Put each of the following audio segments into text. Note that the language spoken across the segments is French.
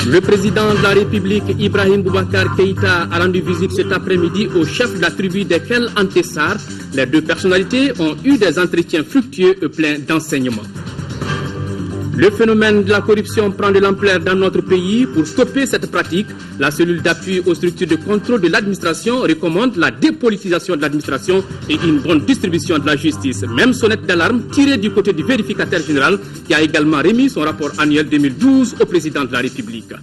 Le président de la République, Ibrahim Boubacar Keïta, a rendu visite cet après-midi au chef de la tribu des Kel Antessar. Les deux personnalités ont eu des entretiens fructueux et pleins d'enseignements. Le phénomène de la corruption prend de l'ampleur dans notre pays. Pour stopper cette pratique, la cellule d'appui aux structures de contrôle de l'administration recommande la dépolitisation de l'administration et une bonne distribution de la justice. Même sonnette d'alarme tirée du côté du vérificateur général qui a également remis son rapport annuel 2012 au président de la République.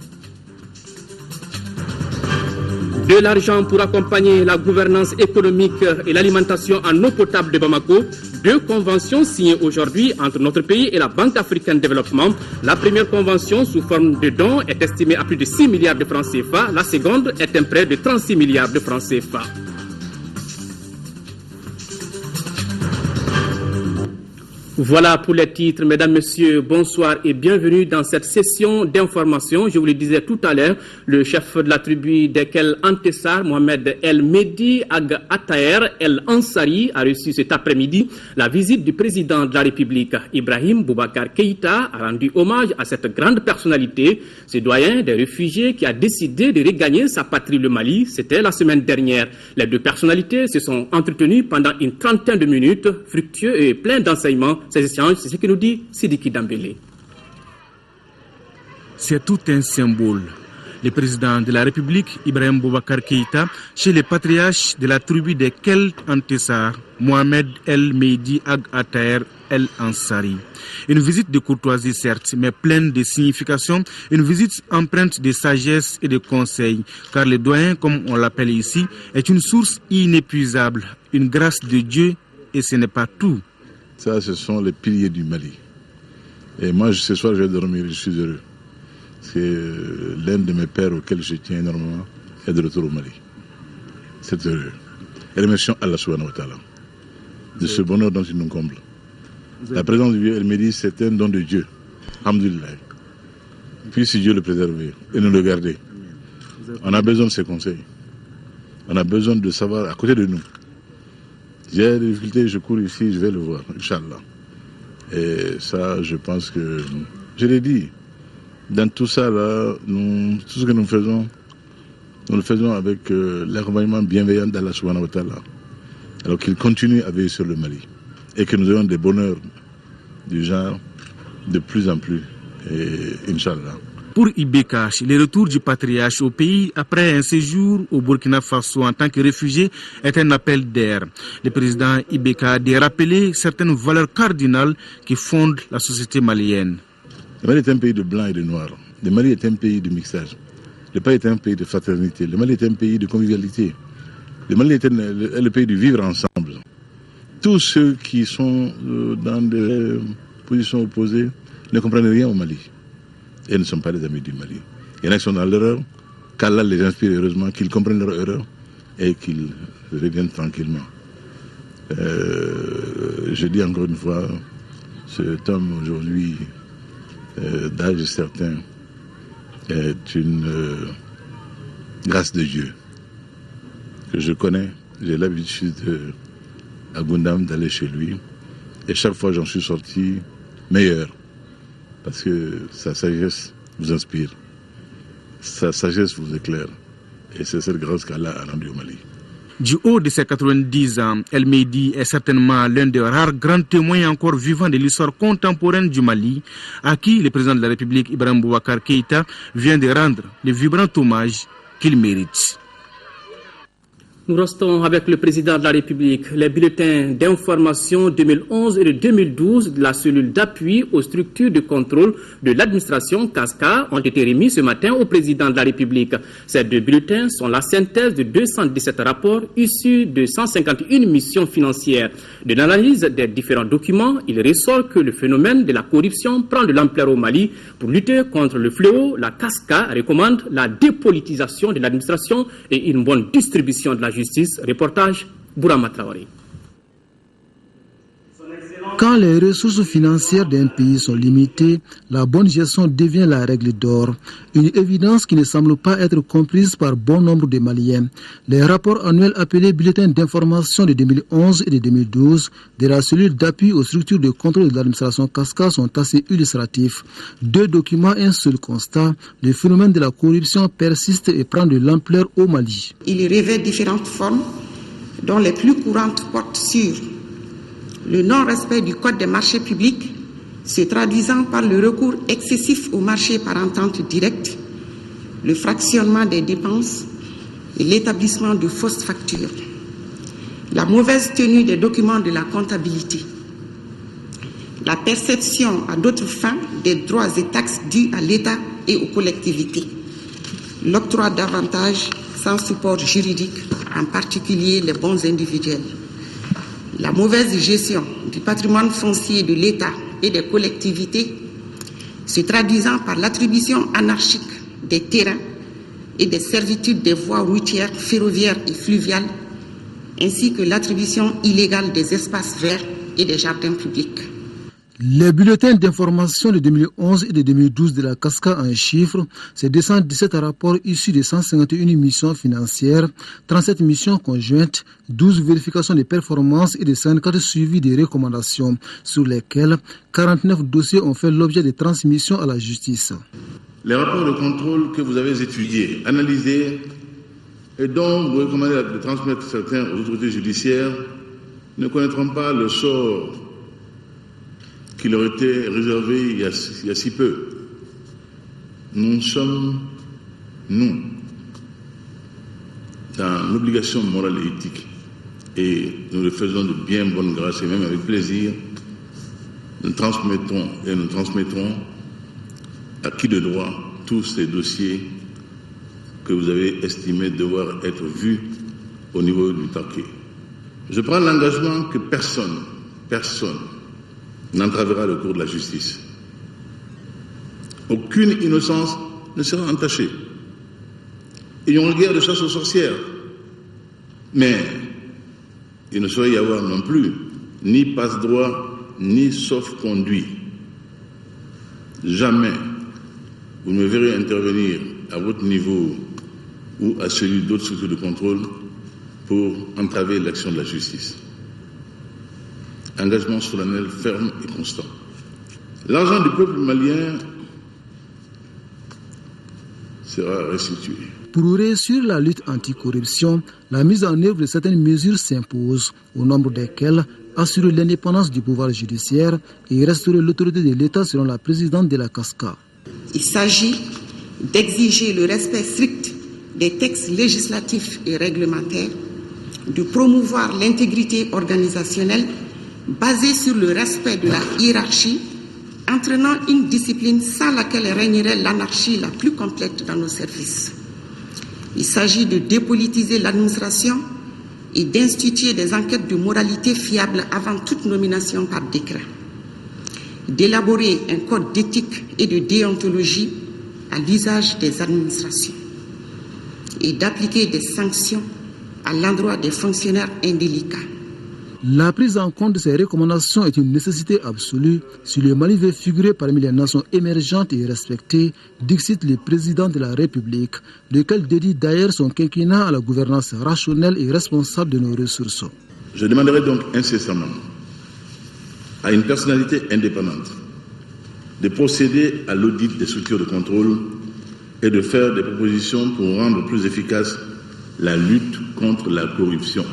De l'argent pour accompagner la gouvernance économique et l'alimentation en eau potable de Bamako. Deux conventions signées aujourd'hui entre notre pays et la Banque africaine de développement. La première convention sous forme de dons est estimée à plus de 6 milliards de francs CFA. La seconde est un prêt de 36 milliards de francs CFA. Voilà pour les titres. Mesdames, Messieurs, bonsoir et bienvenue dans cette session d'information. Je vous le disais tout à l'heure, le chef de la tribu des Kel Antessar, Mohamed El Mehdi Ag Ataer El Ansari, a reçu cet après-midi la visite du président de la République, Ibrahim Boubacar Keïta, a rendu hommage à cette grande personnalité, ce doyen des réfugiés qui a décidé de regagner sa patrie, le Mali. C'était la semaine dernière. Les deux personnalités se sont entretenues pendant une trentaine de minutes, fructueux et pleins d'enseignements. Ces échanges, c'est ce que nous dit Sidiki Dambélé. C'est tout un symbole. Le président de la République, Ibrahim Boubacar Keïta, chez les patriarches de la tribu des Kel Antessar, Mohamed El Mehdi Ag Ataer El Ansari. Une visite de courtoisie certes, mais pleine de signification, une visite empreinte de sagesse et de conseils, car le doyen, comme on l'appelle ici, est une source inépuisable, une grâce de Dieu, et ce n'est pas tout. Ça, ce sont les piliers du Mali. Et moi, ce soir, je vais dormir, je suis heureux. C'est l'un de mes pères auquel je tiens énormément est de retour au Mali. C'est heureux. Et remercions Allah subhanahu wa ta'ala de ce bonheur dont il nous comble. La présence du vieux El Mehdi, c'est un don de Dieu. Alhamdulillah. Puisse Dieu le préserver et nous le garder. On a besoin de ses conseils. On a besoin de savoir à côté de nous. J'ai des difficultés, je cours ici, je vais le voir, Inch'Allah. Et ça, je pense que, je l'ai dit, dans tout ça, là, tout ce que nous faisons, nous le faisons avec l'accompagnement bienveillant d'Allah subhanahu wa ta'ala. Alors qu'il continue à veiller sur le Mali. Et que nous ayons des bonheurs du genre de plus en plus. Et Inch'Allah. Pour Ibekash, le retour du patriarche au pays après un séjour au Burkina Faso en tant que réfugié est un appel d'air. Le président Ibeka a rappelé certaines valeurs cardinales qui fondent la société malienne. Le Mali est un pays de blancs et de noirs. Le Mali est un pays de mixage. Le Mali est un pays de fraternité. Le Mali est un pays de convivialité. Le Mali est le pays du vivre ensemble. Tous ceux qui sont dans des positions opposées ne comprennent rien au Mali. Et ne sont pas les amis du Mali. Il y en a qui sont dans l'erreur, qu'Allah les inspire heureusement, qu'ils comprennent leur erreur et qu'ils reviennent tranquillement. Je dis encore une fois, cet homme aujourd'hui, d'âge certain, est une grâce de Dieu que je connais. J'ai l'habitude à Gundam d'aller chez lui et chaque fois j'en suis sorti meilleur. Parce que sa sagesse vous inspire, sa sagesse vous éclaire. Et c'est cette grâce qu'Allah a rendue au Mali. Du haut de ses 90 ans, El Mehdi est certainement l'un des rares grands témoins encore vivants de l'histoire contemporaine du Mali, à qui le président de la République, Ibrahim Boubacar Keïta, vient de rendre le vibrant hommage qu'il mérite. Nous restons avec le président de la République. Les bulletins d'information 2011 et de 2012 de la cellule d'appui aux structures de contrôle de l'administration CASCA ont été remis ce matin au président de la République. Ces deux bulletins sont la synthèse de 217 rapports issus de 151 missions financières. De l'analyse des différents documents, il ressort que le phénomène de la corruption prend de l'ampleur au Mali. Pour lutter contre le fléau, la CASCA recommande la dépolitisation de l'administration et une bonne distribution de la justice. Reportage Bourama Traoré. Quand les ressources financières d'un pays sont limitées, la bonne gestion devient la règle d'or. Une évidence qui ne semble pas être comprise par bon nombre de Maliens. Les rapports annuels appelés bulletins d'information de 2011 et de 2012 de la cellule d'appui aux structures de contrôle de l'administration Casca sont assez illustratifs. 2 documents, un seul constat. Le phénomène de la corruption persiste et prend de l'ampleur au Mali. Il revêt différentes formes, dont les plus courantes portent sur le non-respect du code des marchés publics, se traduisant par le recours excessif au marché par entente directe, le fractionnement des dépenses et l'établissement de fausses factures, la mauvaise tenue des documents de la comptabilité, la perception à d'autres fins des droits et taxes dus à l'État et aux collectivités, l'octroi d'avantages sans support juridique, en particulier les bons individuels, la mauvaise gestion du patrimoine foncier de l'État et des collectivités, se traduisant par l'attribution anarchique des terrains et des servitudes des voies routières, ferroviaires et fluviales, ainsi que l'attribution illégale des espaces verts et des jardins publics. Les bulletins d'information de 2011 et de 2012 de la Casca en chiffres, c'est 217 rapports issus de 151 missions financières, 37 missions conjointes, 12 vérifications de performance et de 54 suivis de recommandations, sur lesquels 49 dossiers ont fait l'objet de transmission à la justice. Les rapports de contrôle que vous avez étudiés, analysés et dont vous recommandez de transmettre certains aux autorités judiciaires ne connaîtront pas le sort qui leur était réservé il y a si peu. Nous sommes, dans l'obligation morale et éthique, et nous le faisons de bien bonne grâce et même avec plaisir, nous transmettrons à qui de droit tous ces dossiers que vous avez estimé devoir être vus au niveau du parquet. Je prends l'engagement que personne n'entravera le cours de la justice. Aucune innocence ne sera entachée. Il n'y aura guère de chasse aux sorcières. Mais il ne saurait y avoir non plus ni passe-droit, ni sauf-conduit. Jamais vous ne me verrez intervenir à votre niveau ou à celui d'autres structures de contrôle pour entraver l'action de la justice. Engagement solennel, ferme et constant. L'argent du peuple malien sera restitué. Pour réussir la lutte anticorruption, la mise en œuvre de certaines mesures s'impose, au nombre desquelles assurer l'indépendance du pouvoir judiciaire et restaurer l'autorité de l'État selon la présidente de la Casca. Il s'agit d'exiger le respect strict des textes législatifs et réglementaires, de promouvoir l'intégrité organisationnelle basée sur le respect de la hiérarchie, entraînant une discipline sans laquelle régnerait l'anarchie la plus complète dans nos services. Il s'agit de dépolitiser l'administration et d'instituer des enquêtes de moralité fiables avant toute nomination par décret, d'élaborer un code d'éthique et de déontologie à l'usage des administrations et d'appliquer des sanctions à l'endroit des fonctionnaires indélicats. La prise en compte de ces recommandations est une nécessité absolue si le Mali veut figurer parmi les nations émergentes et respectées, dixit le président de la République, lequel dédie d'ailleurs son quinquennat à la gouvernance rationnelle et responsable de nos ressources. Je demanderai donc incessamment à une personnalité indépendante de procéder à l'audit des structures de contrôle et de faire des propositions pour rendre plus efficace la lutte contre la corruption.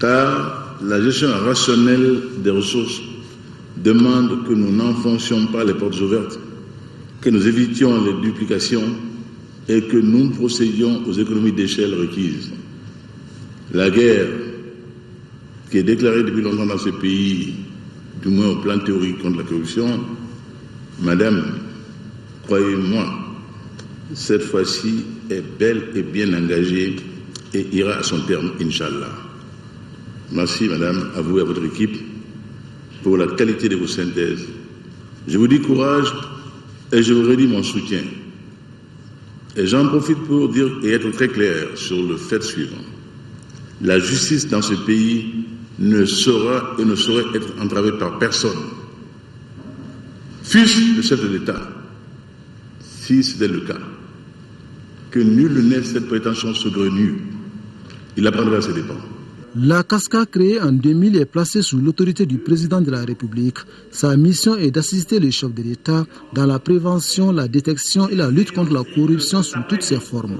Car la gestion rationnelle des ressources demande que nous n'enfoncions pas les portes ouvertes, que nous évitions les duplications et que nous procédions aux économies d'échelle requises. La guerre qui est déclarée depuis longtemps dans ce pays, du moins au plan théorique contre la corruption, madame, croyez-moi, cette fois-ci est belle et bien engagée et ira à son terme, Inch'Allah. Merci, madame, à vous et à votre équipe pour la qualité de vos synthèses. Je vous dis courage et je vous redis mon soutien. Et j'en profite pour dire et être très clair sur le fait suivant. La justice dans ce pays ne sera et ne saurait être entravé par personne. Fût-ce le chef de l'État, si c'était le cas, que nul n'ait cette prétention saugrenue, il la prendra à ses dépens. La CASCA, créée en 2000, est placée sous l'autorité du président de la République. Sa mission est d'assister les chefs de l'État dans la prévention, la détection et la lutte contre la corruption sous toutes ses formes.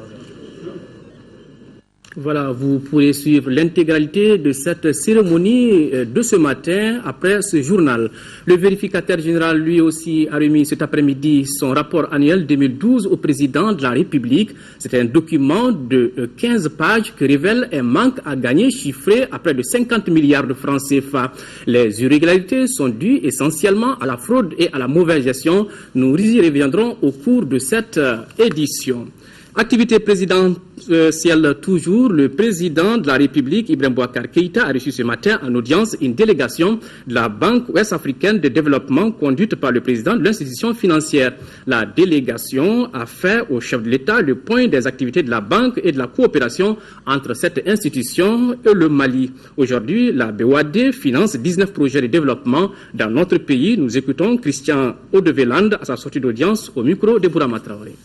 Voilà, vous pourrez suivre l'intégralité de cette cérémonie de ce matin après ce journal. Le vérificateur général, lui aussi, a remis cet après-midi son rapport annuel 2012 au président de la République. C'est un document de 15 pages qui révèle un manque à gagner chiffré à près de 50 milliards de francs CFA. Les irrégularités sont dues essentiellement à la fraude et à la mauvaise gestion. Nous y reviendrons au cours de cette édition. Activité présidentielle toujours, le président de la République, Ibrahim Boubacar Keïta, a reçu ce matin en audience une délégation de la Banque ouest-africaine de développement conduite par le président de l'institution financière. La délégation a fait au chef de l'État le point des activités de la banque et de la coopération entre cette institution et le Mali. Aujourd'hui, la BOAD finance 19 projets de développement dans notre pays. Nous écoutons Christian Odeveland à sa sortie d'audience au micro de Bourama Traoré.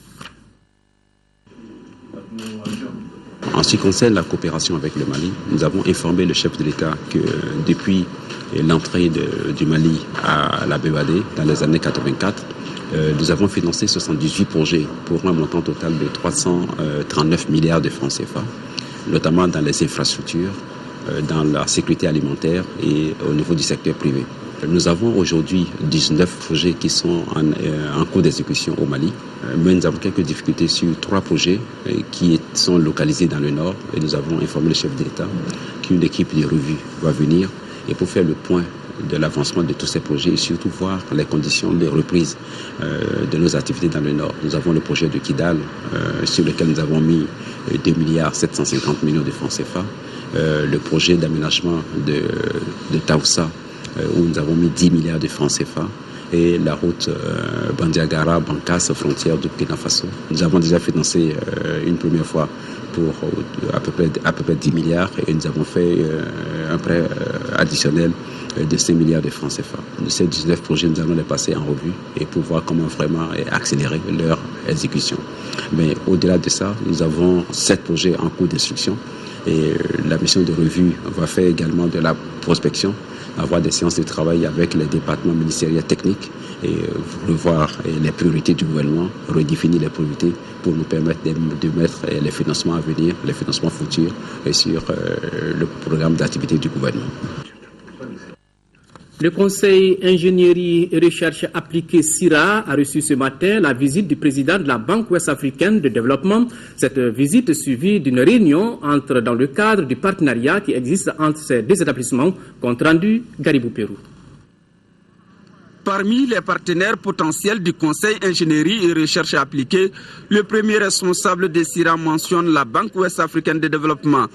En ce qui concerne la coopération avec le Mali, nous avons informé le chef de l'État que depuis l'entrée du Mali à la BOAD dans les années 84, nous avons financé 78 projets pour un montant total de 339 milliards de francs CFA, notamment dans les infrastructures, dans la sécurité alimentaire et au niveau du secteur privé. Nous avons aujourd'hui 19 projets qui sont en cours d'exécution au Mali, mais nous avons quelques difficultés sur 3 projets qui sont localisés dans le nord et nous avons informé le chef de l'État qu'une équipe de revue va venir et pour faire le point de l'avancement de tous ces projets et surtout voir les conditions de reprise de nos activités dans le nord. Nous avons le projet de Kidal sur lequel nous avons mis 2 milliards 750 millions de francs CFA, le projet d'aménagement de Taoussa où nous avons mis 10 milliards de francs CFA et la route Bandiagara-Bankas, frontière du Burkina Faso. Nous avons déjà financé une première fois pour à peu près 10 milliards et nous avons fait un prêt additionnel de 5 milliards de francs CFA. De ces 19 projets, nous allons les passer en revue et pour voir comment vraiment accélérer leur exécution. Mais au-delà de ça, nous avons 7 projets en cours d'instruction et la mission de revue va faire également de la prospection, avoir des séances de travail avec les départements ministériels techniques et revoir les priorités du gouvernement, redéfinir les priorités pour nous permettre de mettre les financements à venir, les financements futurs sur le programme d'activité du gouvernement. Le Conseil ingénierie et recherche appliquée CIRA a reçu ce matin la visite du président de la Banque ouest-africaine de développement. Cette visite suivie d'une réunion dans le cadre du partenariat qui existe entre ces deux établissements. Compte rendu, Garibou Pérou. Parmi les partenaires potentiels du Conseil ingénierie et recherche appliquée, le premier responsable de CIRA mentionne la Banque ouest-africaine de développement.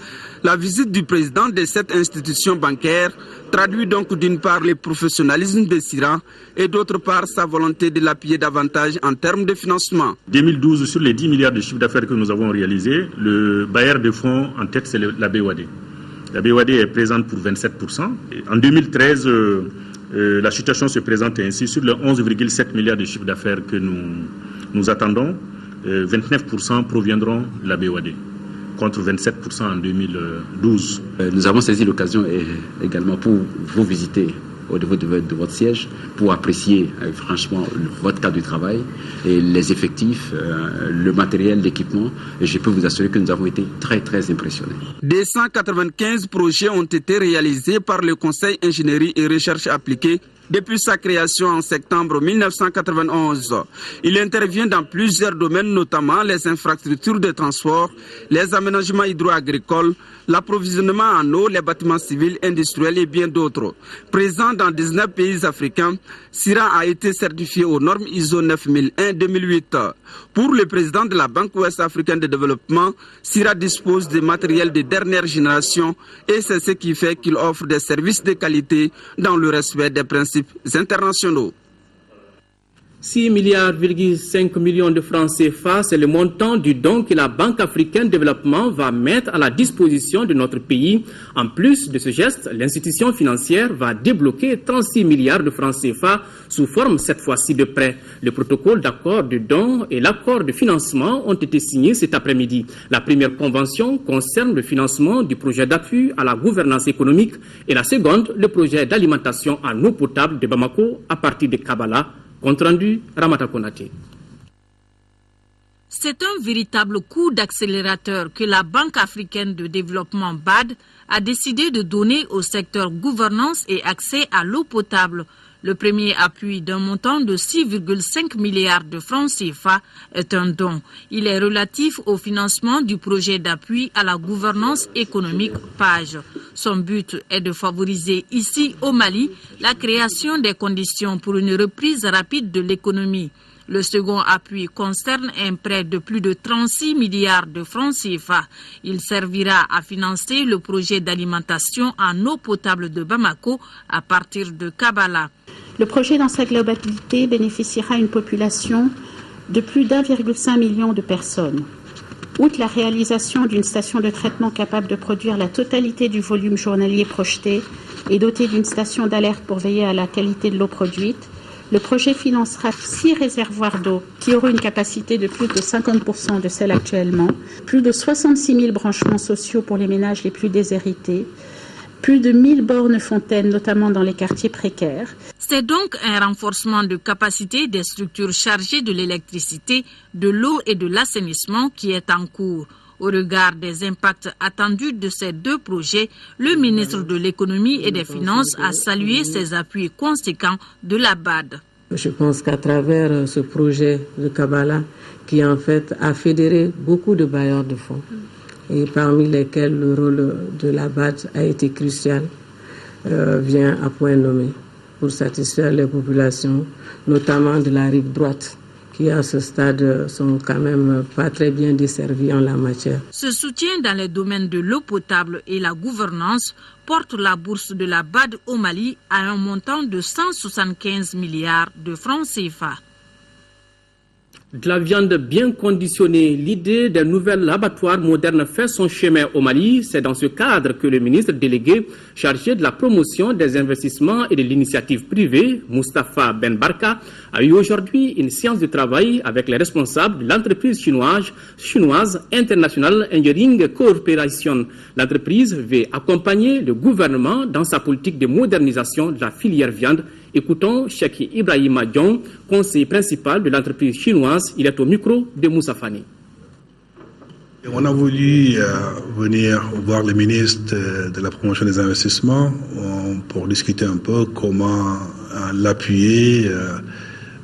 La visite du président de cette institution bancaire traduit donc d'une part le professionnalisme de CIRA et d'autre part sa volonté de l'appuyer davantage en termes de financement. 2012, sur les 10 milliards de chiffre d'affaires que nous avons réalisés, le bailleur de fonds en tête c'est la BOAD. La BOAD est présente pour 27%. En 2013, la situation se présente ainsi. Sur les 11,7 milliards de chiffre d'affaires que nous attendons, 29% proviendront de la BOAD, contre 27% en 2012. Nous avons saisi l'occasion également pour vous visiter au niveau de votre siège, pour apprécier franchement votre cadre de travail et les effectifs, le matériel, l'équipement. Et je peux vous assurer que nous avons été très très impressionnés. 295 projets ont été réalisés par le Conseil ingénierie et recherche appliquée depuis sa création en septembre 1991. Il intervient dans plusieurs domaines, notamment les infrastructures de transport, les aménagements hydro-agricoles, l'approvisionnement en eau, les bâtiments civils, industriels et bien d'autres. Présent dans 19 pays africains, CIRA a été certifié aux normes ISO 9001-2008. Pour le président de la Banque ouest-africaine de développement, CIRA dispose de matériel de dernière génération et c'est ce qui fait qu'il offre des services de qualité dans le respect des principes internationaux. 6,5 milliards de francs CFA, c'est le montant du don que la Banque africaine de développement va mettre à la disposition de notre pays. En plus de ce geste, l'institution financière va débloquer 36 milliards de francs CFA sous forme cette fois-ci de prêts. Le protocole d'accord de don et l'accord de financement ont été signés cet après-midi. La première convention concerne le financement du projet d'appui à la gouvernance économique et la seconde, le projet d'alimentation en eau potable de Bamako à partir de Kabala. Compte rendu, Ramata Konaté. C'est un véritable coup d'accélérateur que la Banque africaine de développement BAD a décidé de donner au secteur gouvernance et accès à l'eau potable. Le premier appui d'un montant de 6,5 milliards de francs CFA est un don. Il est relatif au financement du projet d'appui à la gouvernance économique PAGE. Son but est de favoriser ici au Mali la création des conditions pour une reprise rapide de l'économie. Le second appui concerne un prêt de plus de 36 milliards de francs CFA. Il servira à financer le projet d'alimentation en eau potable de Bamako à partir de Kabala. Le projet dans sa globalité bénéficiera à une population de plus d'1,5 million de personnes. Outre la réalisation d'une station de traitement capable de produire la totalité du volume journalier projeté et dotée d'une station d'alerte pour veiller à la qualité de l'eau produite, le projet financera 6 réservoirs d'eau qui auront une capacité de plus de 50% de celle actuellement, plus de 66 000 branchements sociaux pour les ménages les plus déshérités, plus de 1000 bornes fontaines, notamment dans les quartiers précaires. C'est donc un renforcement de capacité des structures chargées de l'électricité, de l'eau et de l'assainissement qui est en cours. Au regard des impacts attendus de ces deux projets, le ministre de l'Économie et des Finances a salué ces appuis conséquents de la BAD. Je pense qu'à travers ce projet de Kabala, qui en fait a fédéré beaucoup de bailleurs de fonds, et parmi lesquels le rôle de la BAD a été crucial, vient à point nommé pour satisfaire les populations, notamment de la rive droite, qui à ce stade sont quand même pas très bien desservis en la matière. Ce soutien dans les domaines de l'eau potable et la gouvernance porte la bourse de la BAD au Mali à un montant de 175 milliards de francs CFA. De la viande bien conditionnée, l'idée d'un nouvel abattoir moderne fait son chemin au Mali. C'est dans ce cadre que le ministre délégué chargé de la promotion des investissements et de l'initiative privée, Moustapha Ben Barka, a eu aujourd'hui une séance de travail avec les responsables de l'entreprise chinoise International Engineering Corporation. L'entreprise veut accompagner le gouvernement dans sa politique de modernisation de la filière viande. Écoutons Cheikh Ibrahima Dion, conseiller principal de l'entreprise chinoise. Il est au micro de Moussa Fani. On a voulu venir voir le ministre de la promotion des investissements pour discuter un peu comment l'appuyer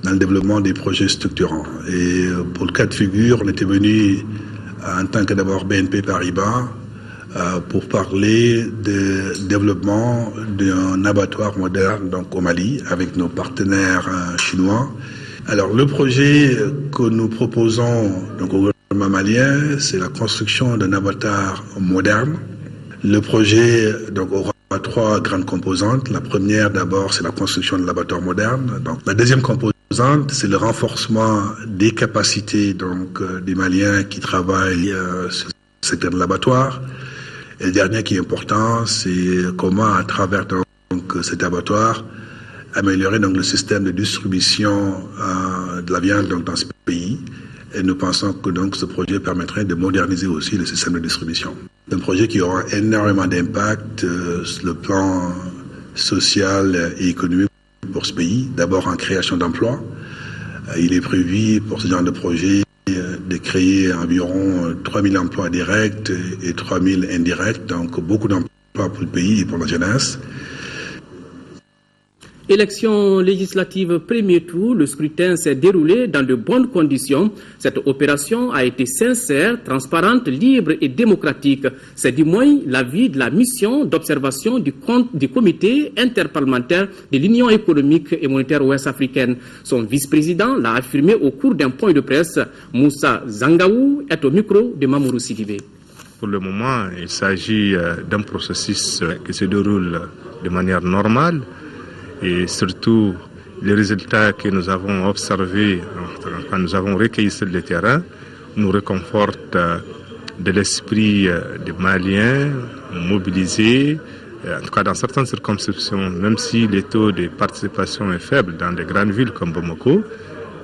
dans le développement des projets structurants. Et pour le cas de figure, on était venu en tant que d'abord BNP Paribas pour parler de développement d'un abattoir moderne donc au Mali avec nos partenaires chinois. Alors le projet que nous proposons donc au gouvernement malien, c'est la construction d'un abattoir moderne. Le projet donc aura 3 grandes composantes. La première d'abord, c'est la construction de l'abattoir moderne. Donc la deuxième composante, c'est le renforcement des capacités donc des Maliens qui travaillent sur le secteur de l'abattoir. Et le dernier qui est important, c'est comment, à travers donc, cet abattoir, améliorer donc, le système de distribution de la viande donc, dans ce pays. Et nous pensons que donc, ce projet permettrait de moderniser aussi le système de distribution. C'est un projet qui aura énormément d'impact sur le plan social et économique pour ce pays. D'abord en création d'emplois. Il est prévu pour ce genre de projet de créer environ 3000 emplois directs et 3000 indirects, donc beaucoup d'emplois pour le pays et pour la jeunesse. Élection législative premier tour, le scrutin s'est déroulé dans de bonnes conditions. Cette opération a été sincère, transparente, libre et démocratique. C'est du moins l'avis de la mission d'observation du comité interparlementaire de l'Union économique et monétaire ouest-africaine. Son vice-président l'a affirmé au cours d'un point de presse. Moussa Zangaou est au micro de Mamourou Sidibé. Pour le moment, il s'agit d'un processus qui se déroule de manière normale. Et surtout, Les résultats que nous avons observés, quand nous avons recueilli sur le terrain, nous réconfortent de l'esprit des Maliens mobilisés, en tout cas dans certaines circonscriptions, même si le taux de participation est faible dans des grandes villes comme Bamako,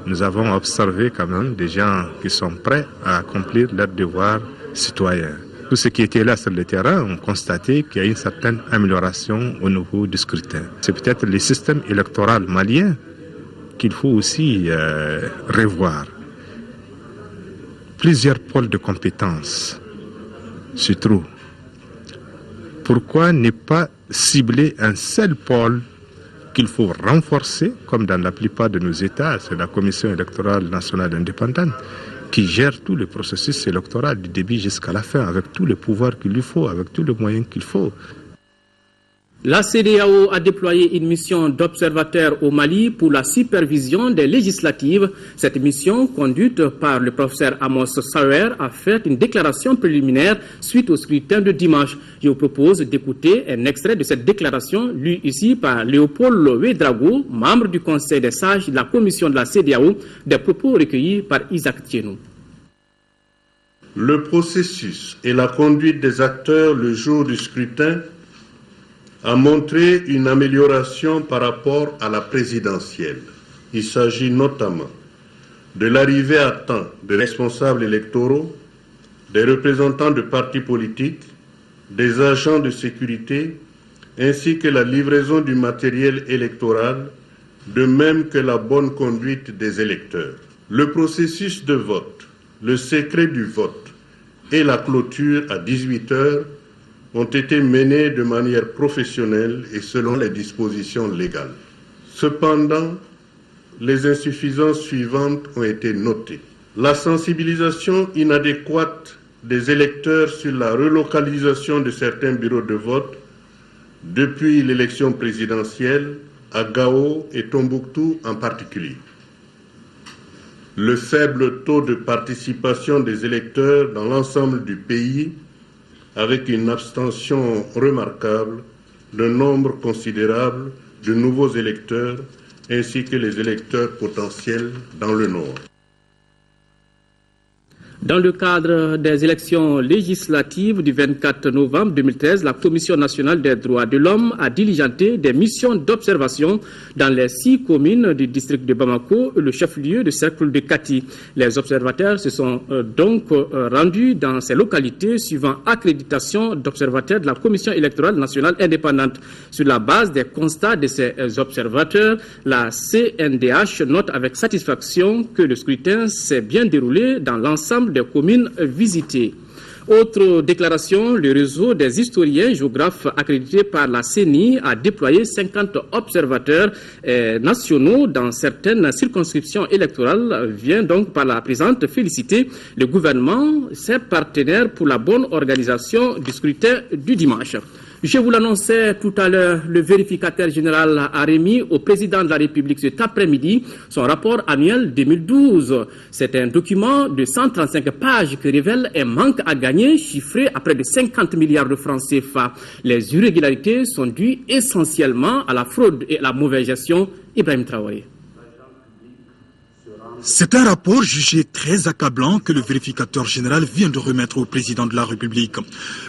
nous avons observé quand même des gens qui sont prêts à accomplir leur devoir citoyen. Tous ceux qui étaient là sur le terrain ont constaté qu'il y a une certaine amélioration au niveau du scrutin. C'est peut-être le système électoral malien qu'il faut aussi revoir. Plusieurs pôles de compétences se trouvent. Pourquoi ne pas cibler un seul pôle qu'il faut renforcer, comme dans la plupart de nos États, c'est la Commission électorale nationale indépendante, qui gère tout le processus électoral du début jusqu'à la fin, avec tous les pouvoirs qu'il lui faut, avec tous les moyens qu'il faut. La CEDEAO a déployé une mission d'observateur au Mali pour la supervision des législatives. Cette mission, conduite par le professeur Amos Sawer, a fait une déclaration préliminaire suite au scrutin de dimanche. Je vous propose d'écouter un extrait de cette déclaration lue ici par Léopold Ouédraogo, membre du Conseil des sages de la commission de la CEDEAO, des propos recueillis par Isaac Thienou. Le processus et la conduite des acteurs le jour du scrutin a montré une amélioration par rapport à la présidentielle. Il s'agit notamment de l'arrivée à temps des responsables électoraux, des représentants de partis politiques, des agents de sécurité, ainsi que la livraison du matériel électoral, de même que la bonne conduite des électeurs. Le processus de vote, le secret du vote et la clôture à 18 heures ont été menés de manière professionnelle et selon les dispositions légales. Cependant, les insuffisances suivantes ont été notées. La sensibilisation inadéquate des électeurs sur la relocalisation de certains bureaux de vote depuis l'élection présidentielle à Gao et Tombouctou en particulier. Le faible taux de participation des électeurs dans l'ensemble du pays avec une abstention remarquable d'un nombre considérable de nouveaux électeurs ainsi que les électeurs potentiels dans le Nord. Dans le cadre des élections législatives du 24 novembre 2013, la Commission nationale des droits de l'homme a diligenté des missions d'observation dans les 6 communes du district de Bamako, le chef-lieu de cercle de Kati. Les observateurs se sont donc rendus dans ces localités suivant accréditation d'observateurs de la Commission électorale nationale indépendante. Sur la base des constats de ces observateurs, la CNDH note avec satisfaction que le scrutin s'est bien déroulé dans l'ensemble des communes visitées. Autre déclaration, le réseau des historiens géographes accrédités par la CENI a déployé 50 observateurs nationaux dans certaines circonscriptions électorales. Vient donc par la présente féliciter le gouvernement, ses partenaires pour la bonne organisation du scrutin du dimanche. Je vous l'annonçais tout à l'heure, le vérificateur général a remis au président de la République cet après-midi son rapport annuel 2012. C'est un document de 135 pages qui révèle un manque à gagner chiffré à près de 50 milliards de francs CFA. Les irrégularités sont dues essentiellement à la fraude et à la mauvaise gestion. Ibrahim Traoré. C'est un rapport jugé très accablant que le vérificateur général vient de remettre au président de la République.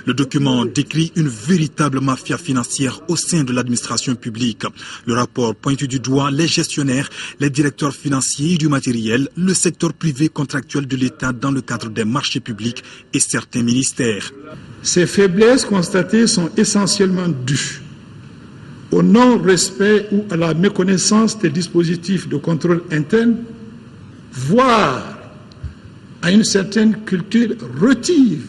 Le document décrit une véritable mafia financière au sein de l'administration publique. Le rapport pointe du doigt les gestionnaires, les directeurs financiers du matériel, le secteur privé contractuel de l'État dans le cadre des marchés publics et certains ministères. Ces faiblesses constatées sont essentiellement dues au non-respect ou à la méconnaissance des dispositifs de contrôle interne, voire à une certaine culture relative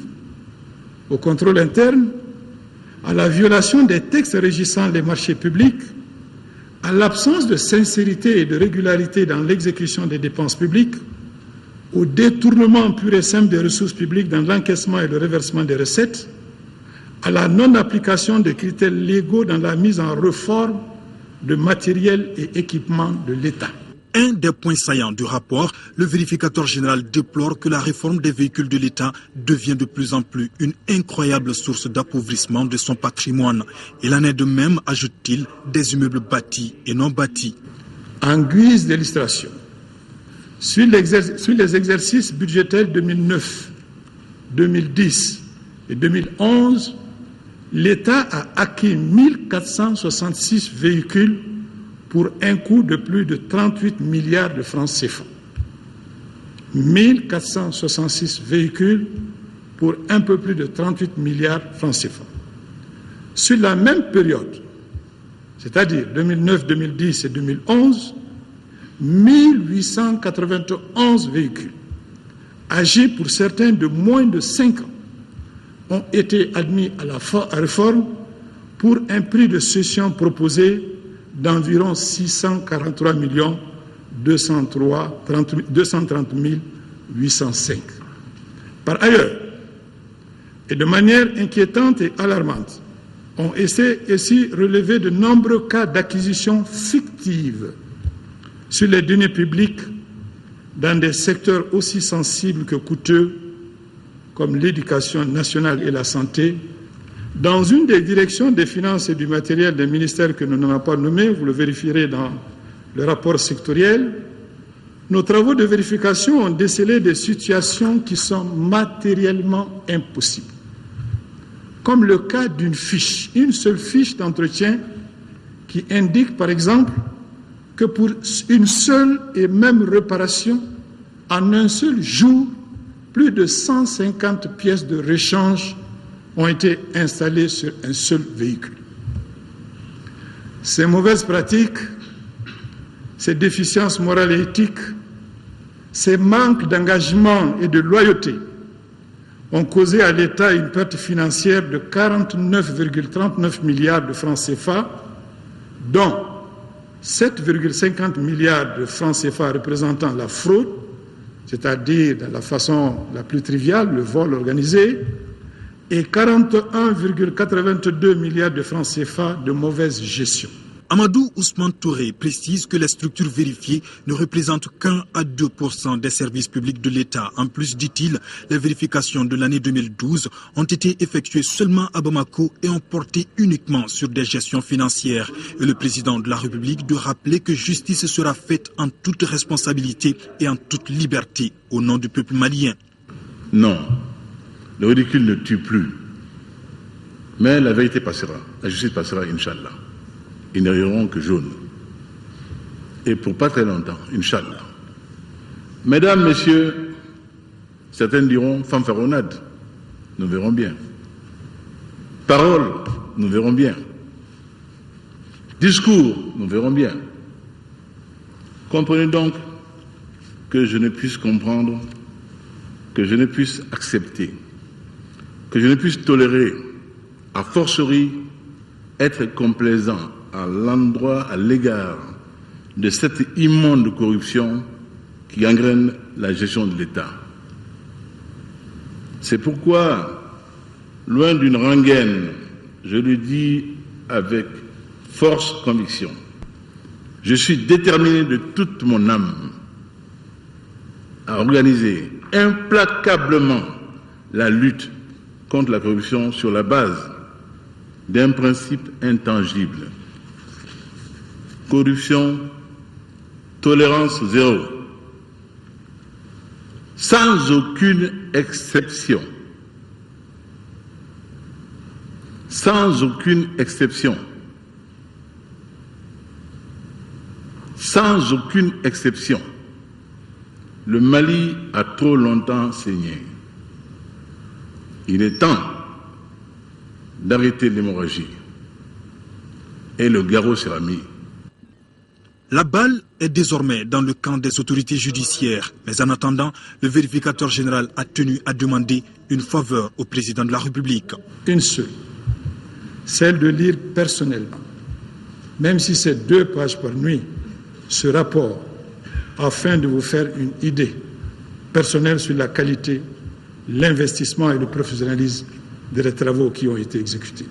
au contrôle interne, à la violation des textes régissant les marchés publics, à l'absence de sincérité et de régularité dans l'exécution des dépenses publiques, au détournement pur et simple des ressources publiques dans l'encaissement et le reversement des recettes, à la non-application des critères légaux dans la mise en réforme de matériel et équipements de l'État. Un des points saillants du rapport, le vérificateur général déplore que la réforme des véhicules de l'État devient de plus en plus une incroyable source d'appauvrissement de son patrimoine. Il en est de même, ajoute-t-il, des immeubles bâtis et non bâtis. En guise d'illustration, sur les exercices budgétaires 2009, 2010 et 2011, l'État a acquis 1466 véhicules pour un coût de plus de 38 milliards de francs CFA. 1466 véhicules pour un peu plus de 38 milliards de francs CFA. Sur la même période, c'est-à-dire 2009, 2010 et 2011, 1891 véhicules, âgés pour certains de moins de 5 ans, ont été admis à la réforme pour un prix de cession proposé d'environ 643 230 805. Par ailleurs, et de manière inquiétante et alarmante, ont été ici relevés de nombreux cas d'acquisition fictive sur les deniers publics dans des secteurs aussi sensibles que coûteux comme l'éducation nationale et la santé. Dans une des directions des finances et du matériel des ministères que nous n'avons pas nommés, vous le vérifierez dans le rapport sectoriel, nos travaux de vérification ont décelé des situations qui sont matériellement impossibles. Comme le cas d'une fiche, une seule fiche d'entretien qui indique par exemple que pour une seule et même réparation, en un seul jour, plus de 150 pièces de rechange ont été installées sur un seul véhicule. Ces mauvaises pratiques, ces déficiences morales et éthiques, ces manques d'engagement et de loyauté ont causé à l'État une perte financière de 49,39 milliards de francs CFA, dont 7,50 milliards de francs CFA représentant la fraude, c'est-à-dire de la façon la plus triviale, le vol organisé, et 41,82 milliards de francs CFA de mauvaise gestion. Amadou Ousmane Touré précise que les structures vérifiées ne représentent qu'1 à 2% des services publics de l'État. En plus, dit-il, les vérifications de l'année 2012 ont été effectuées seulement à Bamako et ont porté uniquement sur des gestions financières. Et le président de la République de rappeler que justice sera faite en toute responsabilité et en toute liberté au nom du peuple malien. Non, le ridicule ne tue plus. Mais la vérité passera, la justice passera, Inch'Allah. Ils n'iront que jaunes. Et pour pas très longtemps, Inch'Allah. Mesdames, Messieurs, certains diront fanfaronnade. Nous verrons bien. Paroles, nous verrons bien. Discours, nous verrons bien. Comprenez donc que je ne puisse comprendre, que je ne puisse accepter, que je ne puisse tolérer, a fortiori, être complaisant à l'endroit, à l'égard de cette immonde corruption qui gangrène la gestion de l'État. C'est pourquoi, loin d'une rengaine, je le dis avec force conviction, je suis déterminé de toute mon âme à organiser implacablement la lutte contre la corruption sur la base d'un principe intangible. Corruption, tolérance zéro, sans aucune exception. Sans aucune exception. Sans aucune exception. Le Mali a trop longtemps saigné. Il est temps d'arrêter l'hémorragie. Et le garrot sera mis. La balle est désormais dans le camp des autorités judiciaires. Mais en attendant, le vérificateur général a tenu à demander une faveur au président de la République. Une seule, celle de lire personnellement, même si c'est 2 pages par nuit, ce rapport, afin de vous faire une idée personnelle sur la qualité, l'investissement et le professionnalisme des travaux qui ont été exécutés.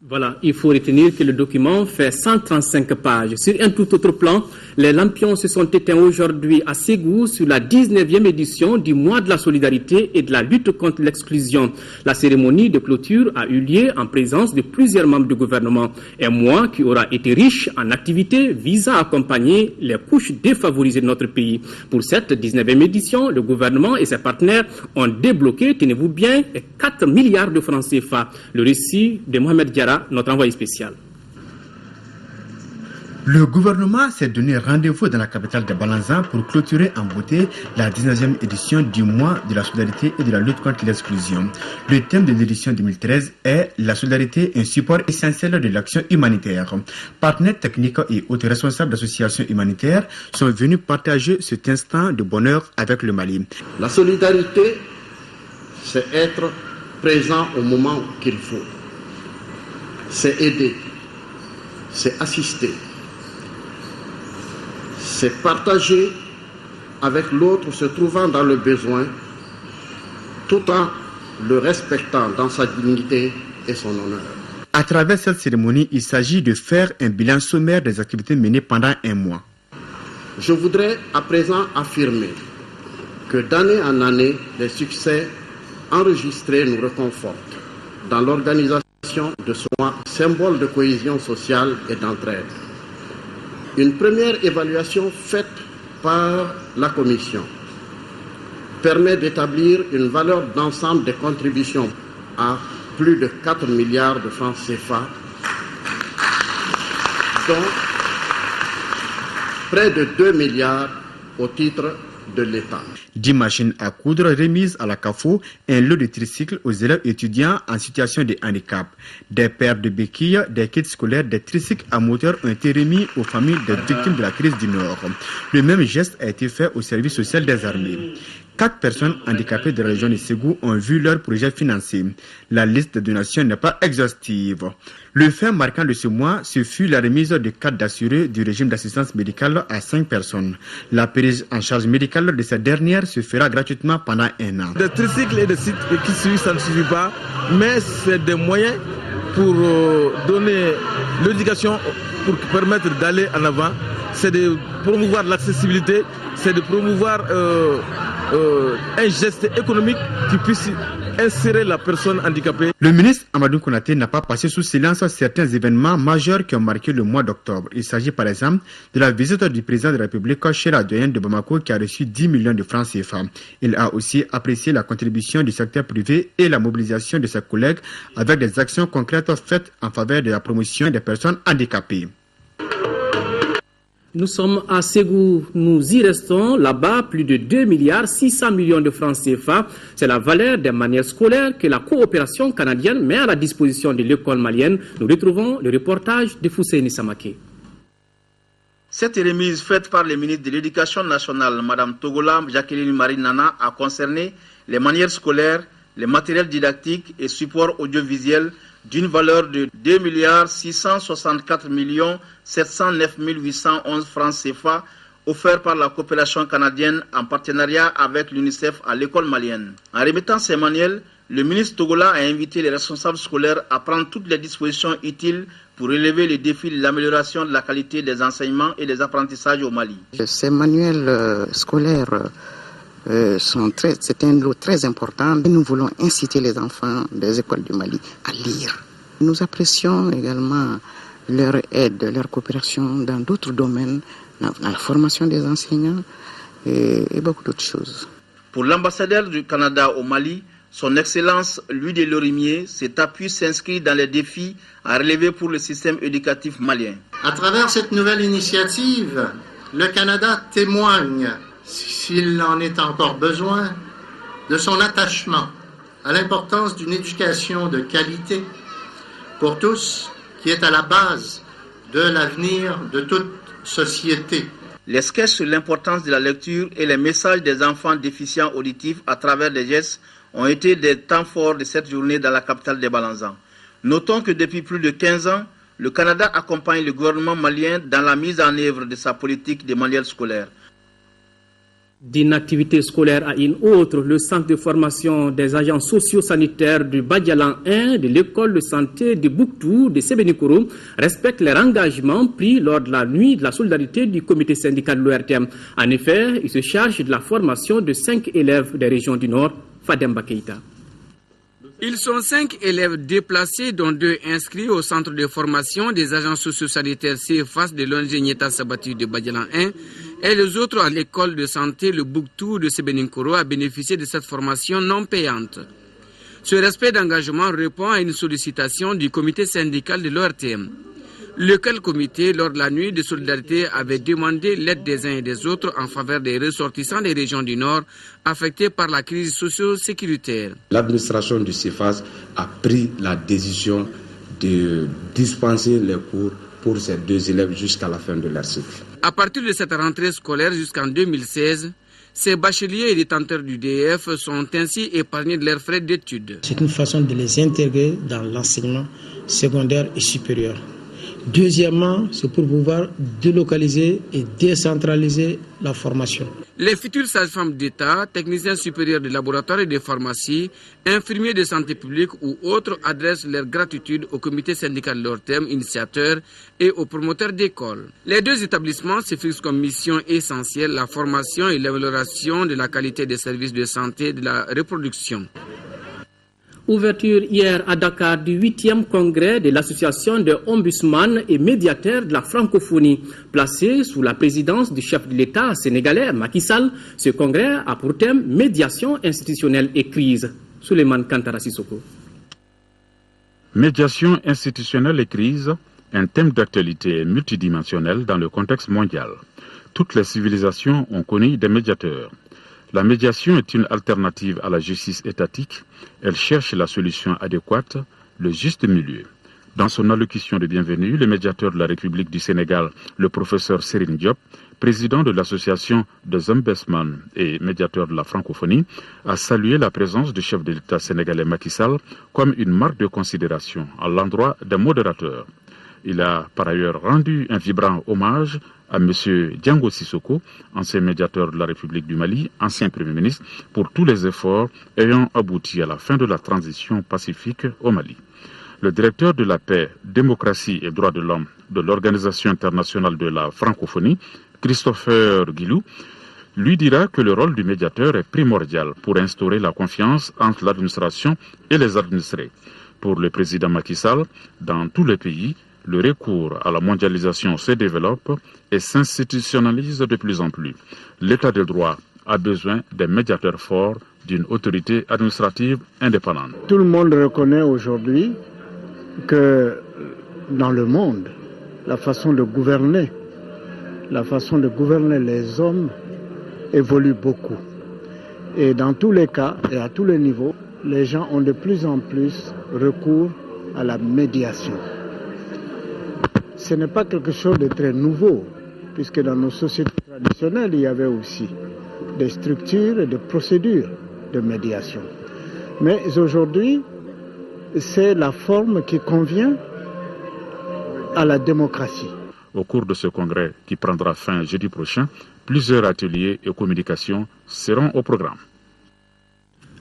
Voilà, il faut retenir que le document fait 135 pages. Sur un tout autre plan, les lampions se sont éteints aujourd'hui à Ségou sur la 19e édition du mois de la solidarité et de la lutte contre l'exclusion. La cérémonie de clôture a eu lieu en présence de plusieurs membres du gouvernement. Un mois qui aura été riche en activités visant à accompagner les couches défavorisées de notre pays. Pour cette 19e édition, le gouvernement et ses partenaires ont débloqué, tenez-vous bien, 4 milliards de francs CFA. Le récit de Mohamed Diarra, notre envoyé spécial. Le gouvernement s'est donné rendez-vous dans la capitale de Balanzan pour clôturer en beauté la 19e édition du mois de la solidarité et de la lutte contre l'exclusion. Le thème de l'édition 2013 est la solidarité, un support essentiel de l'action humanitaire. Partenaires techniques et autres responsables d'associations humanitaires sont venus partager cet instant de bonheur avec le Mali. La solidarité, c'est être présent au moment qu'il faut. C'est aider, c'est assister. C'est partager avec l'autre se trouvant dans le besoin, tout en le respectant dans sa dignité et son honneur. À travers cette cérémonie, il s'agit de faire un bilan sommaire des activités menées pendant un mois. Je voudrais à présent affirmer que d'année en année, les succès enregistrés nous réconfortent dans l'organisation de ce mois, symbole de cohésion sociale et d'entraide. Une première évaluation faite par la Commission permet d'établir une valeur d'ensemble des contributions à plus de 4 milliards de francs CFA, dont près de 2 milliards au titre de l'État. 10 machines à coudre remises à la CAFO, un lot de tricycles aux élèves étudiants en situation de handicap. Des paires de béquilles, des kits scolaires, des tricycles à moteur ont été remis aux familles des victimes de la crise du Nord. Le même geste a été fait au service social des armées. 4 personnes handicapées de la région de Ségou ont vu leur projet financé. La liste de donations n'est pas exhaustive. Le fait marquant de ce mois, ce fut la remise de cartes d'assurés du régime d'assistance médicale à 5 personnes. La prise en charge médicale de cette dernière se fera gratuitement pendant un an. Des tricycles et des sites qui suivent, ça ne suffit pas, mais c'est des moyens pour donner l'éducation, pour permettre d'aller en avant. C'est de promouvoir l'accessibilité, c'est de promouvoir un geste économique qui puisse insérer la personne handicapée. Le ministre Amadou Konaté n'a pas passé sous silence certains événements majeurs qui ont marqué le mois d'octobre. Il s'agit par exemple de la visite du président de la République chez la doyenne de Bamako qui a reçu 10 millions de francs CFA. Il a aussi apprécié la contribution du secteur privé et la mobilisation de ses collègues avec des actions concrètes faites en faveur de la promotion des personnes handicapées. Nous sommes à Ségou, nous y restons. Là-bas, plus de 2 milliards 600 millions de francs CFA. C'est la valeur des manières scolaires que la coopération canadienne met à la disposition de l'école malienne. Nous retrouvons le reportage de Fousseini Samake. Cette remise faite par le ministre de l'Éducation nationale, Mme Togola Jacqueline Marie Nana, a concerné les manières scolaires, les matériels didactiques et supports audiovisuels d'une valeur de 2 664 709 811 francs CFA offerts par la coopération canadienne en partenariat avec l'UNICEF à l'école malienne. En remettant ces manuels, le ministre Togola a invité les responsables scolaires à prendre toutes les dispositions utiles pour relever les défis de l'amélioration de la qualité des enseignements et des apprentissages au Mali. Ces manuels scolaires c'est un lot très important. Nous voulons inciter les enfants des écoles du Mali à lire. Nous apprécions également leur aide, leur coopération dans d'autres domaines, dans la formation des enseignants et beaucoup d'autres choses. Pour l'ambassadeur du Canada au Mali, son Excellence Louis de Lorimier, cet appui s'inscrit dans les défis à relever pour le système éducatif malien. À travers cette nouvelle initiative, le Canada témoigne, s'il en est encore besoin, de son attachement à l'importance d'une éducation de qualité pour tous, qui est à la base de l'avenir de toute société. Les sketchs sur l'importance de la lecture et les messages des enfants déficients auditifs à travers les gestes ont été des temps forts de cette journée dans la capitale des Balanzan. Notons que depuis plus de 15 ans, le Canada accompagne le gouvernement malien dans la mise en œuvre de sa politique de manuels scolaires. D'inactivité scolaire à une autre, le centre de formation des agents socio-sanitaires du Badialan 1 de l'école de santé de Bouktou de Sébenikoro respecte les engagements pris lors de la nuit de la solidarité du comité syndical de l'ORTM. En effet, il se charge de la formation de 5 élèves des régions du Nord. Fademba Keïta. Ils sont 5 élèves déplacés, dont 2 inscrits au centre de formation des agents socio-sanitaires CFAS de l'Ongenyeta Sabati de Badialan 1 et les autres à l'école de santé le Bouktou de Sébenikoro à bénéficier de cette formation non payante. Ce respect d'engagement répond à une sollicitation du comité syndical de l'ORTM. Lequel comité, lors de la nuit de solidarité, avait demandé l'aide des uns et des autres en faveur des ressortissants des régions du Nord affectés par la crise socio-sécuritaire. L'administration du CFAS a pris la décision de dispenser les cours pour ces 2 élèves jusqu'à la fin de leur cycle. À partir de cette rentrée scolaire jusqu'en 2016, ces bacheliers et détenteurs du DEF sont ainsi épargnés de leurs frais d'études. C'est une façon de les intégrer dans l'enseignement secondaire et supérieur. Deuxièmement, c'est pour pouvoir délocaliser et décentraliser la formation. Les futures sages-femmes d'État, techniciens supérieurs de laboratoire et de pharmacie, infirmiers de santé publique ou autres adressent leur gratitude au comité syndical de l'ORTM, initiateur, et aux promoteurs d'écoles. Les 2 établissements se fixent comme mission essentielle la formation et l'amélioration de la qualité des services de santé et de la reproduction. Ouverture hier à Dakar du 8e congrès de l'association des ombudsman et médiateurs de la francophonie. Placé sous la présidence du chef de l'État sénégalais Macky Sall, ce congrès a pour thème médiation institutionnelle et crise. Souleymane Kantara Sissoko. Médiation institutionnelle et crise, un thème d'actualité multidimensionnel dans le contexte mondial. Toutes les civilisations ont connu des médiateurs. La médiation est une alternative à la justice étatique. Elle cherche la solution adéquate, le juste milieu. Dans son allocution de bienvenue, le médiateur de la République du Sénégal, le professeur Serigne Diop, président de l'association des ombudsman et médiateurs de la francophonie, a salué la présence du chef de l'État sénégalais Macky Sall comme une marque de considération à l'endroit des modérateurs. Il a par ailleurs rendu un vibrant hommage à M. Diango Sissoko, ancien médiateur de la République du Mali, ancien Premier ministre, pour tous les efforts ayant abouti à la fin de la transition pacifique au Mali. Le directeur de la paix, démocratie et droits de l'homme de l'Organisation internationale de la francophonie, Christopher Guilou, lui dira que le rôle du médiateur est primordial pour instaurer la confiance entre l'administration et les administrés. Pour le président Macky Sall, dans tous les pays, le recours à la mondialisation se développe et s'institutionnalise de plus en plus. L'État de droit a besoin d'un médiateur fort, d'une autorité administrative indépendante. Tout le monde reconnaît aujourd'hui que dans le monde, la façon de gouverner les hommes évolue beaucoup. Et dans tous les cas et à tous les niveaux, les gens ont de plus en plus recours à la médiation. Ce n'est pas quelque chose de très nouveau, puisque dans nos sociétés traditionnelles, il y avait aussi des structures et des procédures de médiation. Mais aujourd'hui, c'est la forme qui convient à la démocratie. Au cours de ce congrès qui prendra fin jeudi prochain, plusieurs ateliers et communications seront au programme.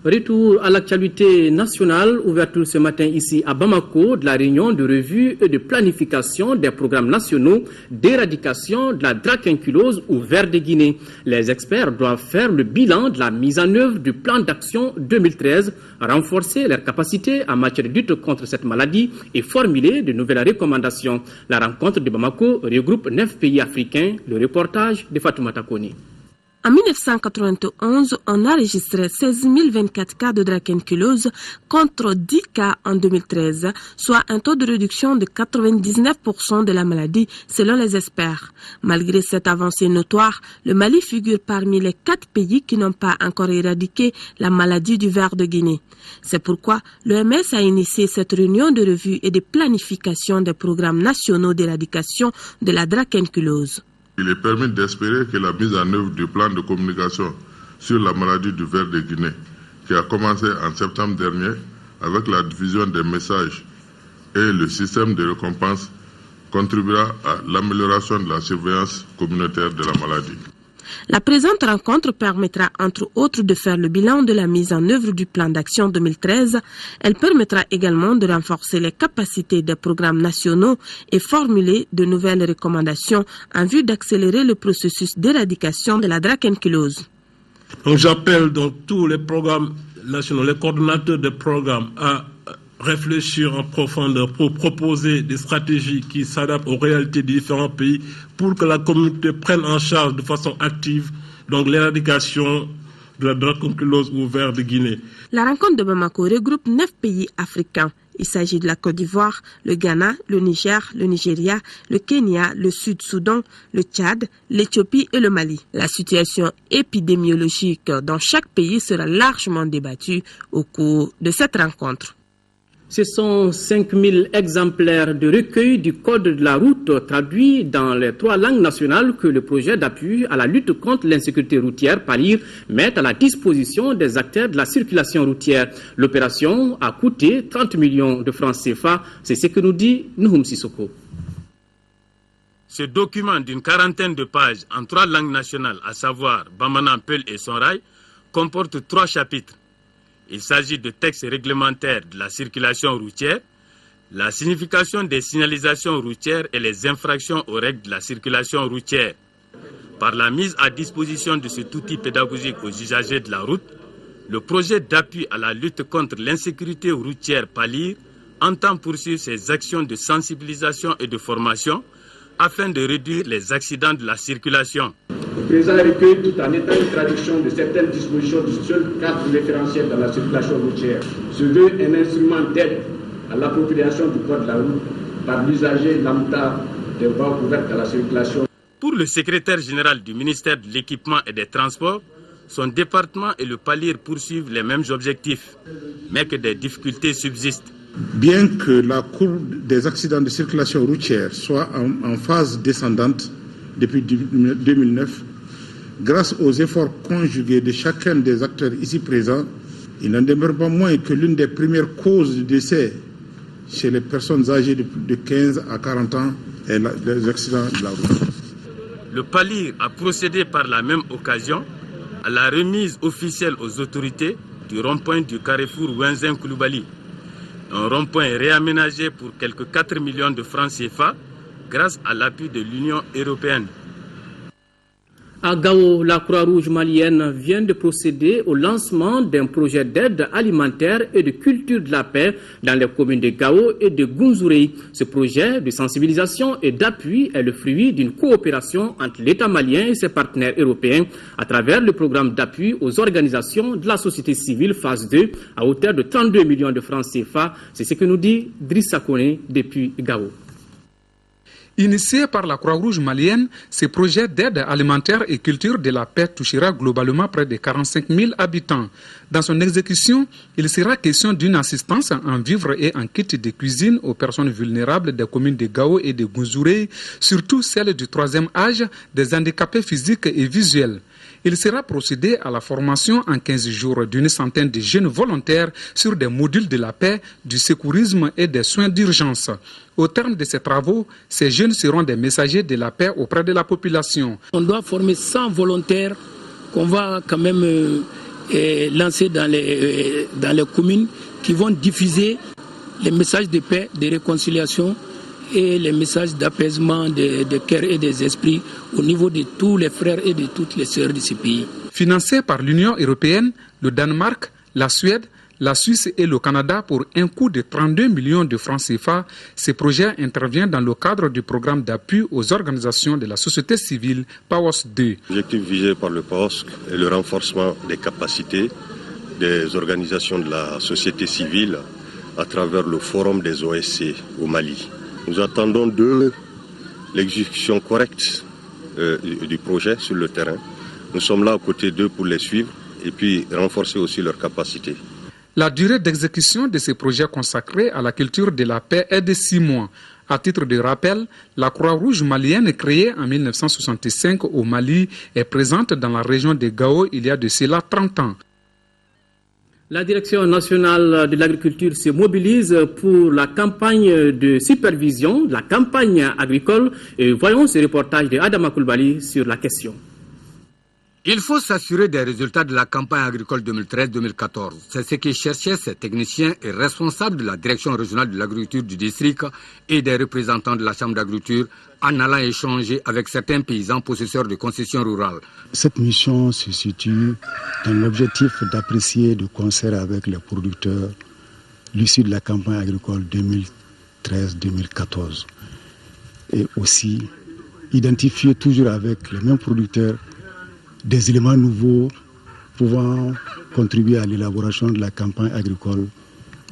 Retour à l'actualité nationale, ouverture ce matin ici à Bamako de la réunion de revue et de planification des programmes nationaux d'éradication de la dracunculose ou ver de Guinée. Les experts doivent faire le bilan de la mise en œuvre du plan d'action 2013, renforcer leurs capacités en matière de lutte contre cette maladie et formuler de nouvelles recommandations. La rencontre de Bamako regroupe 9 pays africains. Le reportage de Fatoumata Koni. En 1991, on a enregistré 16 024 cas de dracunculose contre 10 cas en 2013, soit un taux de réduction de 99% de la maladie selon les experts. Malgré cette avancée notoire, le Mali figure parmi les 4 pays qui n'ont pas encore éradiqué la maladie du ver de Guinée. C'est pourquoi l'OMS a initié cette réunion de revue et de planification des programmes nationaux d'éradication de la dracunculose. Il est permis d'espérer que la mise en œuvre du plan de communication sur la maladie du ver de Guinée, qui a commencé en septembre dernier avec la diffusion des messages et le système de récompense, contribuera à l'amélioration de la surveillance communautaire de la maladie. La présente rencontre permettra entre autres de faire le bilan de la mise en œuvre du plan d'action 2013. Elle permettra également de renforcer les capacités des programmes nationaux et formuler de nouvelles recommandations en vue d'accélérer le processus d'éradication de la drachénkylose. Donc j'appelle donc tous les programmes nationaux, les coordonnateurs des programmes à réfléchir en profondeur pour proposer des stratégies qui s'adaptent aux réalités des différents pays pour que la communauté prenne en charge de façon active donc l'éradication de la drachénkylose au ver de Guinée. La rencontre de Bamako regroupe 9 pays africains. Il s'agit de la Côte d'Ivoire, le Ghana, le Niger, le Nigeria, le Kenya, le Sud-Soudan, le Tchad, l'Éthiopie et le Mali. La situation épidémiologique dans chaque pays sera largement débattue au cours de cette rencontre. Ce sont 5000 exemplaires de recueil du Code de la route traduits dans les 3 langues nationales que le projet d'appui à la lutte contre l'insécurité routière PALIR met à la disposition des acteurs de la circulation routière. L'opération a coûté 30 millions de francs CFA. C'est ce que nous dit Nouhoum Sissoko. Ce document d'une quarantaine de pages en 3 langues nationales, à savoir Bamana, Peul et Sonrai, comporte 3 chapitres. Il s'agit de textes réglementaires de la circulation routière, la signification des signalisations routières et les infractions aux règles de la circulation routière. Par la mise à disposition de cet outil pédagogique aux usagers de la route, le projet d'appui à la lutte contre l'insécurité routière PALIR entend poursuivre ses actions de sensibilisation et de formation afin de réduire les accidents de la circulation. Le présent recueil, tout en étant une traduction de certaines dispositions du seul cadre référentiel dans la circulation routière, se veut un instrument d'aide à l'appropriation du code de la route par l'usager lambda des voies ouvertes à la circulation. Pour le secrétaire général du ministère de l'Équipement et des Transports, son département et le PALIR poursuivent les mêmes objectifs, mais que des difficultés subsistent. Bien que la courbe des accidents de circulation routière soit en phase descendante depuis 2009, grâce aux efforts conjugués de chacun des acteurs ici présents, il n'en demeure pas moins que l'une des premières causes de décès chez les personnes âgées de 15 à 40 ans est les accidents de la route. Le PALIR a procédé par la même occasion à la remise officielle aux autorités du rond-point du carrefour Wenzin-Koulibaly. Un rond-point réaménagé pour quelques 4 millions de francs CFA grâce à l'appui de l'Union européenne. À Gao, la Croix-Rouge malienne vient de procéder au lancement d'un projet d'aide alimentaire et de culture de la paix dans les communes de Gao et de Gunzurei. Ce projet de sensibilisation et d'appui est le fruit d'une coopération entre l'État malien et ses partenaires européens à travers le programme d'appui aux organisations de la société civile phase 2 à hauteur de 32 millions de francs CFA. C'est ce que nous dit Drissa Kone depuis Gao. Initié par la Croix-Rouge malienne, ce projet d'aide alimentaire et culture de la paix touchera globalement près de 45 000 habitants. Dans son exécution, il sera question d'une assistance en vivres et en kit de cuisine aux personnes vulnérables des communes de Gao et de Gunzurei, surtout celles du 3e âge, des handicapés physiques et visuels. Il sera procédé à la formation en 15 jours d'une centaine de jeunes volontaires sur des modules de la paix, du secourisme et des soins d'urgence. Au terme de ces travaux, ces jeunes seront des messagers de la paix auprès de la population. On doit former 100 volontaires qu'on va quand même lancer dans les communes qui vont diffuser les messages de paix, de réconciliation et les messages d'apaisement des cœurs et des esprits au niveau de tous les frères et de toutes les sœurs de ce pays. Financé par l'Union européenne, le Danemark, la Suède, la Suisse et le Canada pour un coût de 32 millions de francs CFA, ce projet intervient dans le cadre du programme d'appui aux organisations de la société civile PAOS 2. L'objectif visé par le PAOS est le renforcement des capacités des organisations de la société civile à travers le forum des OSC au Mali. Nous attendons de l'exécution correcte du projet sur le terrain. Nous sommes là aux côtés d'eux pour les suivre et puis renforcer aussi leurs capacités. La durée d'exécution de ces projets consacrés à la culture de la paix est de 6 mois. À titre de rappel, la Croix-Rouge malienne, créée en 1965 au Mali, est présente dans la région de Gao il y a de cela 30 ans. La Direction nationale de l'agriculture se mobilise pour la campagne de supervision, la campagne agricole. Et voyons ce reportage de Adama Koulibaly sur la question. Il faut s'assurer des résultats de la campagne agricole 2013-2014. C'est ce que cherchaient ces techniciens et responsables de la direction régionale de l'agriculture du district et des représentants de la chambre d'agriculture en allant échanger avec certains paysans possesseurs de concessions rurales. Cette mission se situe dans l'objectif d'apprécier de concert avec les producteurs l'issue de la campagne agricole 2013-2014 et aussi identifier toujours avec les mêmes producteurs des éléments nouveaux pouvant contribuer à l'élaboration de la campagne agricole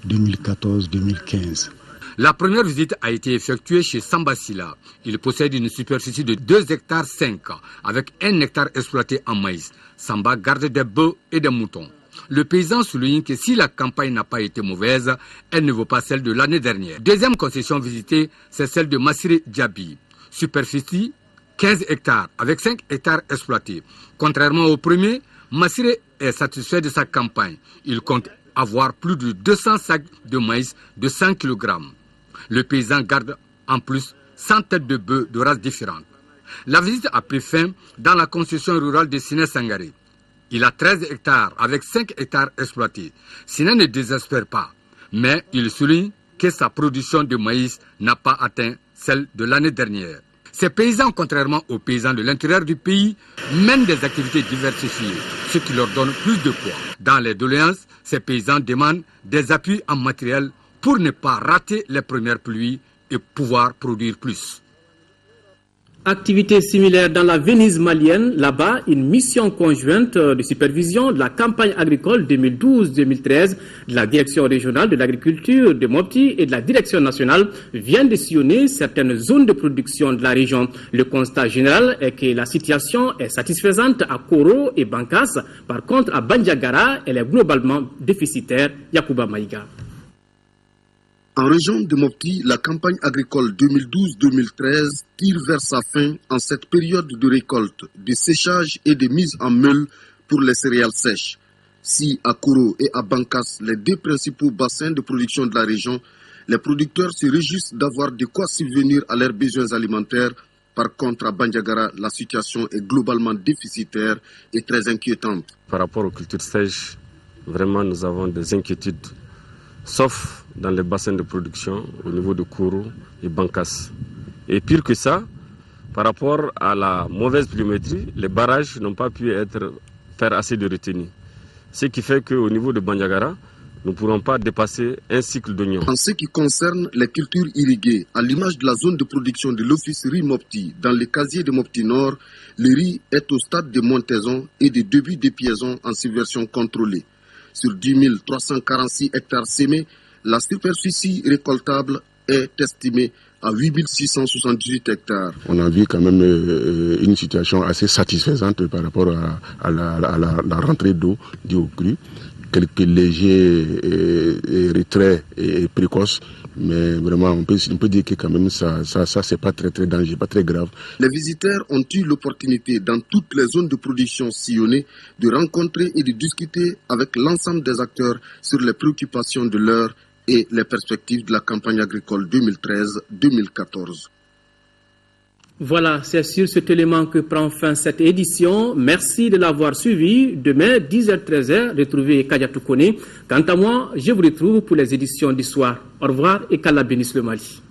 2014-2015. La première visite a été effectuée chez Samba Sila. Il possède une superficie de 2,5 hectares avec 1 hectare exploité en maïs. Samba garde des bœufs et des moutons. Le paysan souligne que si la campagne n'a pas été mauvaise, elle ne vaut pas celle de l'année dernière. Deuxième concession visitée, c'est celle de Massire Djabi. Superficie 15 hectares avec 5 hectares exploités. Contrairement au premier, Massire est satisfait de sa campagne. Il compte avoir plus de 200 sacs de maïs de 100 kg. Le paysan garde en plus 100 têtes de bœufs de races différentes. La visite a pris fin dans la concession rurale de Siné Sangaré. Il a 13 hectares avec 5 hectares exploités. Siné ne désespère pas, mais il souligne que sa production de maïs n'a pas atteint celle de l'année dernière. Ces paysans, contrairement aux paysans de l'intérieur du pays, mènent des activités diversifiées, ce qui leur donne plus de poids. Dans les doléances, ces paysans demandent des appuis en matériel pour ne pas rater les premières pluies et pouvoir produire plus. Activité similaire dans la Venise malienne, là-bas, une mission conjointe de supervision de la campagne agricole 2012-2013 de la direction régionale de l'agriculture de Mopti et de la direction nationale vient de sillonner certaines zones de production de la région. Le constat général est que la situation est satisfaisante à Koro et Bankas. Par contre, à Bandiagara, elle est globalement déficitaire. Yacouba Maïga. En région de Mopti, la campagne agricole 2012-2013 tire vers sa fin en cette période de récolte, de séchage et de mise en meule pour les céréales sèches. Si à Koro et à Bankas, les deux principaux bassins de production de la région, les producteurs se réjouissent d'avoir de quoi subvenir à leurs besoins alimentaires. Par contre, à Bandiagara, la situation est globalement déficitaire et très inquiétante. Par rapport aux cultures sèches, vraiment nous avons des inquiétudes, sauf dans les bassins de production au niveau de Kourou et Bankas. Et pire que ça, par rapport à la mauvaise pluviométrie, les barrages n'ont pas pu faire assez de retenue. Ce qui fait qu'au niveau de Bandiagara, nous ne pourrons pas dépasser un cycle d'oignons. En ce qui concerne les cultures irriguées, à l'image de la zone de production de l'office riz Mopti, dans le casier de Mopti Nord, le riz est au stade de montaison et de début d'épiaison en subversion contrôlée. Sur 10 346 hectares sémés, la superficie récoltable est estimée à 8 678 hectares. On a vu quand même une situation assez satisfaisante par rapport à la rentrée d'eau due au cru. Quelques légers retraits et précoces, mais vraiment on peut dire que quand même ça c'est pas très dangereux, pas très grave. Les visiteurs ont eu l'opportunité dans toutes les zones de production sillonnées de rencontrer et de discuter avec l'ensemble des acteurs sur les préoccupations de l'heure et les perspectives de la campagne agricole 2013-2014. Voilà, c'est sur cet élément que prend fin cette édition. Merci de l'avoir suivi. Demain, 10h-13h, retrouvez Kadiatou Kone. Quant à moi, je vous retrouve pour les éditions du soir. Au revoir et qu'Allah bénisse le Mali.